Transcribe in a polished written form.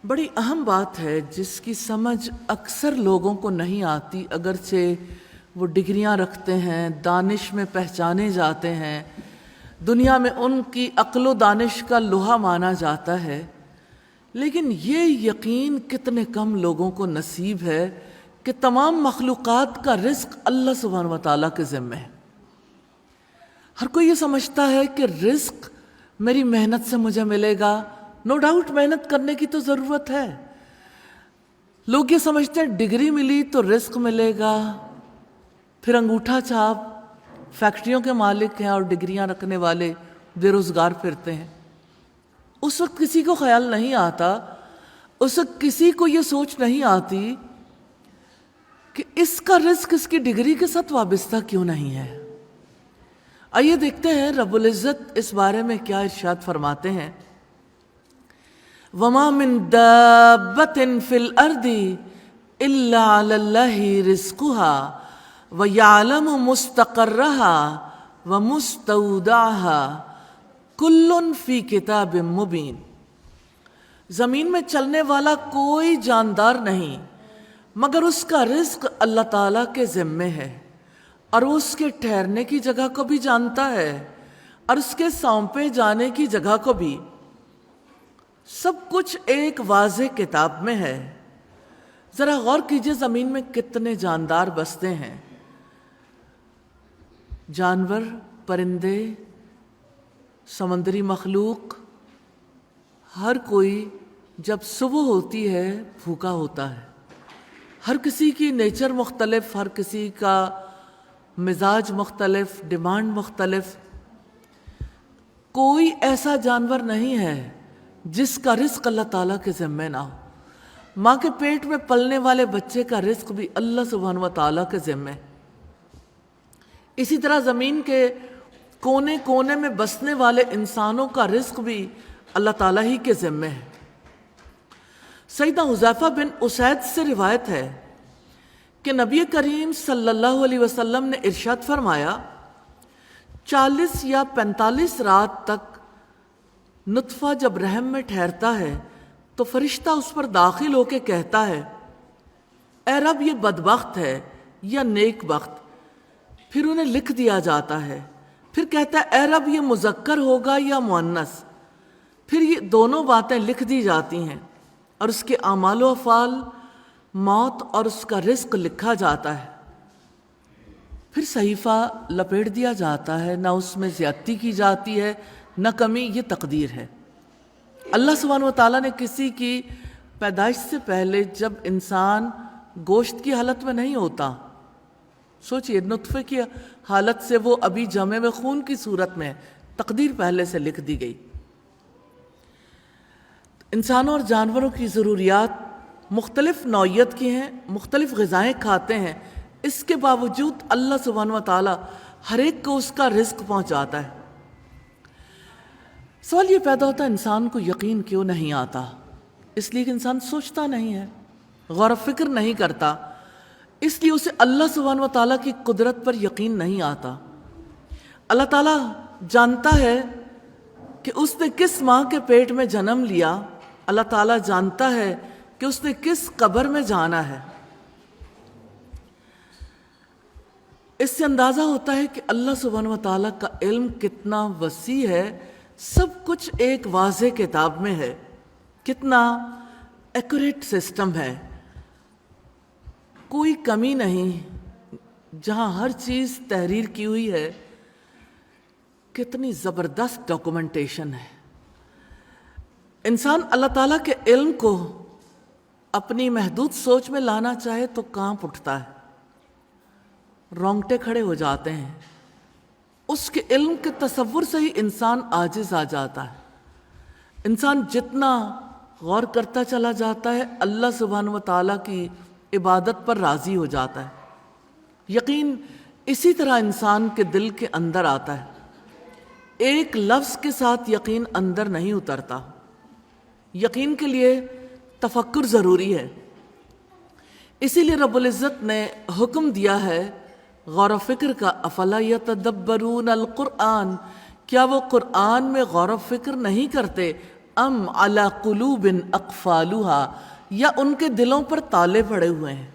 بڑی اہم بات ہے جس کی سمجھ اکثر لوگوں کو نہیں آتی، اگرچہ وہ ڈگریاں رکھتے ہیں، دانش میں پہچانے جاتے ہیں، دنیا میں ان کی عقل و دانش کا لوہا مانا جاتا ہے، لیکن یہ یقین کتنے کم لوگوں کو نصیب ہے کہ تمام مخلوقات کا رزق اللہ سبحانہ و تعالیٰ کے ذمہ ہے۔ ہر کوئی یہ سمجھتا ہے کہ رزق میری محنت سے مجھے ملے گا۔ نو ڈاؤٹ محنت کرنے کی تو ضرورت ہے۔ لوگ یہ سمجھتے ہیں ڈگری ملی تو رزق ملے گا، پھر انگوٹھا چھاپ فیکٹریوں کے مالک ہیں اور ڈگریاں رکھنے والے بے روزگار پھرتے ہیں۔ اس وقت کسی کو خیال نہیں آتا، اس وقت کسی کو یہ سوچ نہیں آتی کہ اس کا رزق اس کی ڈگری کے ساتھ وابستہ کیوں نہیں ہے۔ آئیے دیکھتے ہیں رب العزت اس بارے میں کیا ارشاد فرماتے ہیں۔ وَمَا مِن دَابَّةٍ فِي الْأَرْضِ إِلَّا عَلَى اللَّهِ رِزْقُهَا وَيَعْلَمُ مُسْتَقَرَّهَا وَمُسْتَوْدَعَهَا كُلٌّ فِي كِتَابٍ مُبِينٍ۔ زمین میں چلنے والا کوئی جاندار نہیں مگر اس کا رزق اللہ تعالیٰ کے ذمے ہے، اور وہ اس کے ٹھہرنے کی جگہ کو بھی جانتا ہے اور اس کے سونپے جانے کی جگہ کو بھی۔ سب کچھ ایک واضح کتاب میں ہے۔ ذرا غور کیجئے زمین میں کتنے جاندار بستے ہیں، جانور، پرندے، سمندری مخلوق، ہر کوئی جب صبح ہوتی ہے بھوکا ہوتا ہے۔ ہر کسی کی نیچر مختلف، ہر کسی کا مزاج مختلف، ڈیمانڈ مختلف۔ کوئی ایسا جانور نہیں ہے جس کا رزق اللہ تعالیٰ کے ذمہ نہ ہو۔ ماں کے پیٹ میں پلنے والے بچے کا رزق بھی اللہ سبحانہ و تعالیٰ کے ذمہ ہے۔ اسی طرح زمین کے کونے کونے میں بسنے والے انسانوں کا رزق بھی اللہ تعالیٰ ہی کے ذمہ ہے۔ سیدنا حذیفہ بن اسید سے روایت ہے کہ نبی کریم صلی اللہ علیہ وسلم نے ارشاد فرمایا، 40 یا 45 رات تک نطفہ جب رحم میں ٹھہرتا ہے تو فرشتہ اس پر داخل ہو کے کہتا ہے، اے رب یہ بدبخت ہے یا نیک بخت، پھر انہیں لکھ دیا جاتا ہے۔ پھر کہتا ہے اے رب یہ مذکر ہوگا یا مؤنث، پھر یہ دونوں باتیں لکھ دی جاتی ہیں اور اس کے اعمال و افعال، موت اور اس کا رزق لکھا جاتا ہے۔ پھر صحیفہ لپیٹ دیا جاتا ہے، نہ اس میں زیادتی کی جاتی ہے نہ کمی، یہ تقدیر ہے۔ اللہ سبحانہ و تعالیٰ نے کسی کی پیدائش سے پہلے جب انسان گوشت کی حالت میں نہیں ہوتا، سوچئے نطفے کی حالت سے وہ ابھی جمے میں خون کی صورت میں ہے، تقدیر پہلے سے لکھ دی گئی۔ انسانوں اور جانوروں کی ضروریات مختلف نوعیت کی ہیں، مختلف غذائیں کھاتے ہیں، اس کے باوجود اللہ سبحانہ و تعالیٰ ہر ایک کو اس کا رزق پہنچاتا ہے۔ سوال یہ پیدا ہوتا ہے انسان کو یقین کیوں نہیں آتا؟ اس لیے کہ انسان سوچتا نہیں ہے، غور و فکر نہیں کرتا، اس لیے اسے اللہ سبحانہ و تعالیٰ کی قدرت پر یقین نہیں آتا۔ اللہ تعالیٰ جانتا ہے کہ اس نے کس ماں کے پیٹ میں جنم لیا، اللہ تعالیٰ جانتا ہے کہ اس نے کس قبر میں جانا ہے۔ اس سے اندازہ ہوتا ہے کہ اللہ سبحانہ و تعالیٰ کا علم کتنا وسیع ہے، سب کچھ ایک واضح کتاب میں ہے، کتنا ایکوریٹ سسٹم ہے، کوئی کمی نہیں، جہاں ہر چیز تحریر کی ہوئی ہے، کتنی زبردست ڈاکومنٹیشن ہے۔ انسان اللہ تعالیٰ کے علم کو اپنی محدود سوچ میں لانا چاہے تو کانپ اٹھتا ہے، رونگٹے کھڑے ہو جاتے ہیں، اس کے علم کے تصور سے ہی انسان عاجز آ جاتا ہے۔ انسان جتنا غور کرتا چلا جاتا ہے اللہ سبحانہ و تعالیٰ کی عبادت پر راضی ہو جاتا ہے۔ یقین اسی طرح انسان کے دل کے اندر آتا ہے، ایک لفظ کے ساتھ یقین اندر نہیں اترتا۔ یقین کے لیے تفکر ضروری ہے، اسی لیے رب العزت نے حکم دیا ہے غور و فکر کا۔ افلا یتدبرون القرآن، کیا وہ قرآن میں غور و فکر نہیں کرتے؟ ام علی قلوب اقفالها، یا ان کے دلوں پر تالے پڑے ہوئے ہیں.